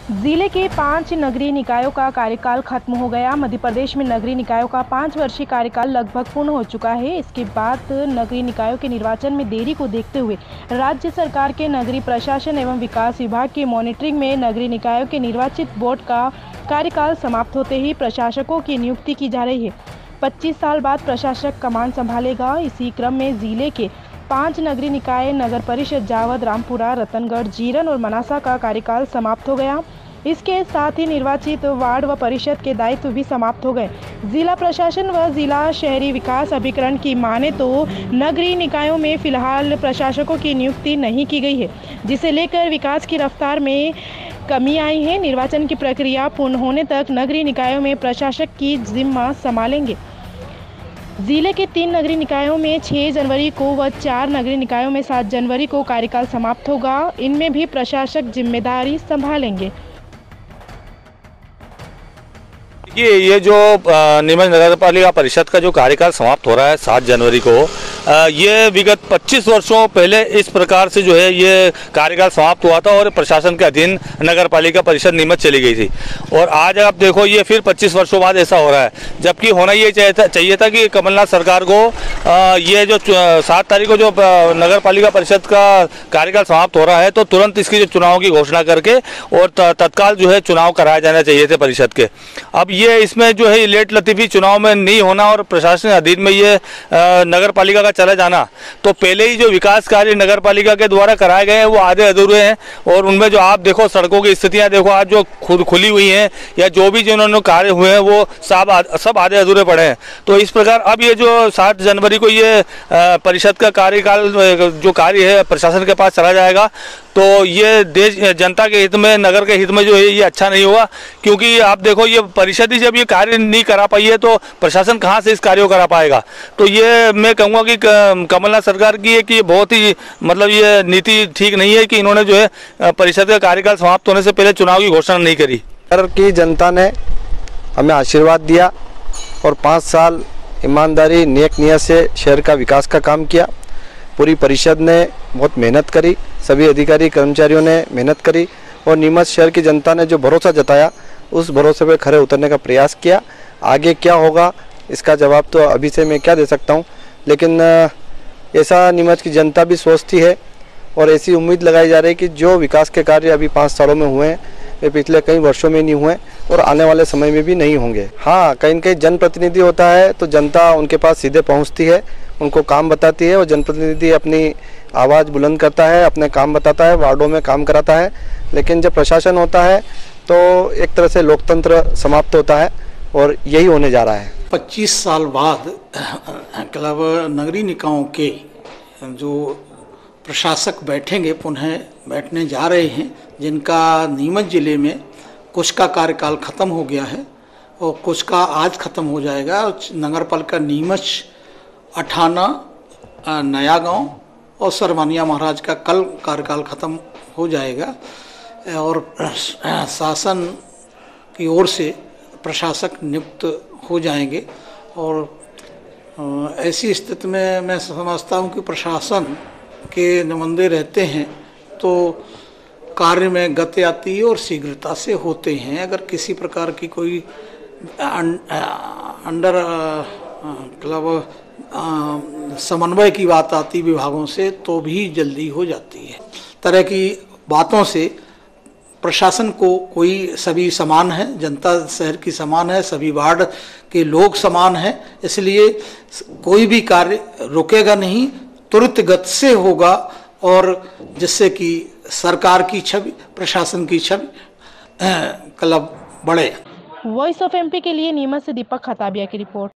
जिले के 5 नगरीय निकायों का कार्यकाल खत्म हो गया। मध्य प्रदेश में नगरीय निकायों का 5 वर्षीय कार्यकाल लगभग पूर्ण हो चुका है। इसके बाद नगरीय निकायों के निर्वाचन में देरी को देखते हुए राज्य सरकार के नगरीय प्रशासन एवं विकास विभाग की मॉनिटरिंग में नगरीय निकायों के निर्वाचित बोर्ड का कार्यकाल समाप्त होते ही प्रशासकों की नियुक्ति की जा रही है। 25 साल बाद प्रशासक कमान संभालेगा। इसी क्रम में जिले के 5 नगरीय निकाय नगर परिषद जावद, रामपुरा, रतनगढ़, जीरन और मनासा का कार्यकाल समाप्त हो गया। इसके साथ ही निर्वाचित वार्ड व परिषद के दायित्व भी समाप्त हो गए। जिला प्रशासन व जिला शहरी विकास अभिकरण की माने तो नगरीय निकायों में फिलहाल प्रशासकों की नियुक्ति नहीं की गई है, जिसे लेकर विकास की रफ्तार में कमी आई है। निर्वाचन की प्रक्रिया पूर्ण होने तक नगरीय निकायों में प्रशासक की जिम्मा संभालेंगे। जिले के 3 नगरीय निकायों में 6 जनवरी को व 4 नगरीय निकायों में 7 जनवरी को कार्यकाल समाप्त होगा। इनमें भी प्रशासक जिम्मेदारी संभालेंगे। ये जो नीमच नगर पालिका परिषद का जो कार्यकाल समाप्त हो रहा है 7 जनवरी को, ये विगत 25 वर्षों पहले इस प्रकार से जो है ये कार्यकाल समाप्त हुआ था और प्रशासन के अधीन नगर पालिका परिषद नीमच चली गई थी। और आज आप देखो ये फिर 25 वर्षों बाद ऐसा हो रहा है, जबकि होना ये चाहिए था कि कमलनाथ सरकार को ये जो 7 तारीख को जो नगर पालिका परिषद का कार्यकाल समाप्त हो रहा है तो तुरंत इसकी जो चुनाव की घोषणा करके और तत्काल जो है चुनाव कराए जाना चाहिए थे परिषद के। अब ये इसमें जो है लेट लतीफ़ी चुनाव में नहीं होना और प्रशासन अधीन में ये नगर पालिका का चला जाना, तो पहले ही जो विकास कार्य नगर पालिका के द्वारा कराए गए हैं वो आधे अधूरे हैं। और उनमें जो आप देखो सड़कों की स्थितियां देखो आज जो खुली हुई हैं या जो भी जिन्होंने कार्य हुए हैं वो सब आधे अधूरे पड़े हैं। तो इस प्रकार अब ये जो 7 जनवरी को ये परिषद का कार्यकाल जो कार्य है प्रशासन के पास चला जाएगा, तो ये देश जनता के हित में, नगर के हित में जो है ये अच्छा नहीं होगा। क्योंकि आप देखो ये परिषद ही जब ये कार्य नहीं करा पाई है तो प्रशासन कहाँ से इस कार्य को करा पाएगा। तो ये मैं कहूँगा कि कमलनाथ सरकार की है कि बहुत ही मतलब ये नीति ठीक नहीं है कि इन्होंने जो है परिषद का कार्यकाल समाप्त होने से पहले चुनाव की घोषणा नहीं करी। शहर की जनता ने हमें आशीर्वाद दिया और 5 साल ईमानदारी नेक नियत से शहर का विकास का काम किया। पूरी परिषद ने बहुत मेहनत करी, सभी अधिकारी कर्मचारियों ने मेहनत करी और नीमच शहर की जनता ने जो भरोसा जताया उस भरोसे पे खरे उतरने का प्रयास किया। आगे क्या होगा इसका जवाब तो अभी से मैं क्या दे सकता हूँ, लेकिन ऐसा नीमच की जनता भी सोचती है और ऐसी उम्मीद लगाई जा रही है कि जो विकास के कार्य अभी 5 सालों में हुए हैं वे पिछले कई वर्षों में नहीं हुए और आने वाले समय में भी नहीं होंगे। हाँ, कहीं न कहीं जनप्रतिनिधि होता है तो जनता उनके पास सीधे पहुँचती है, उनको काम बताती है और जनप्रतिनिधि अपनी आवाज़ बुलंद करता है, अपने काम बताता है, वार्डों में काम कराता है। लेकिन जब प्रशासन होता है तो एक तरह से लोकतंत्र समाप्त होता है और यही होने जा रहा है। 25 साल बाद मतलब नगरीय निकायों के जो प्रशासक बैठेंगे, पुनः बैठने जा रहे हैं, जिनका नीमच जिले में कुछ का कार्यकाल ख़त्म हो गया है और कुछ का आज ख़त्म हो जाएगा। नगर पालिका नीमच, अठाना, नया गांव और सरमानिया महाराज का कल कार्यकाल ख़त्म हो जाएगा और शासन की ओर से प्रशासक नियुक्त हो जाएंगे। और ऐसी स्थिति में मैं समझता हूं कि प्रशासन के नुमाइंदे रहते हैं तो कार्य में गति आती है और शीघ्रता से होते हैं। अगर किसी प्रकार की कोई अंडर मतलब समन्वय की बात आती विभागों से तो भी जल्दी हो जाती है। तरह की बातों से प्रशासन को कोई सभी समान है, जनता शहर की समान है, सभी वार्ड के लोग समान हैं, इसलिए कोई भी कार्य रुकेगा नहीं, तुरंत गति से होगा और जिससे कि सरकार की छवि, प्रशासन की छवि क्लब बढ़े। वॉइस ऑफ एमपी के लिए नीमच से दीपक खताबिया की रिपोर्ट।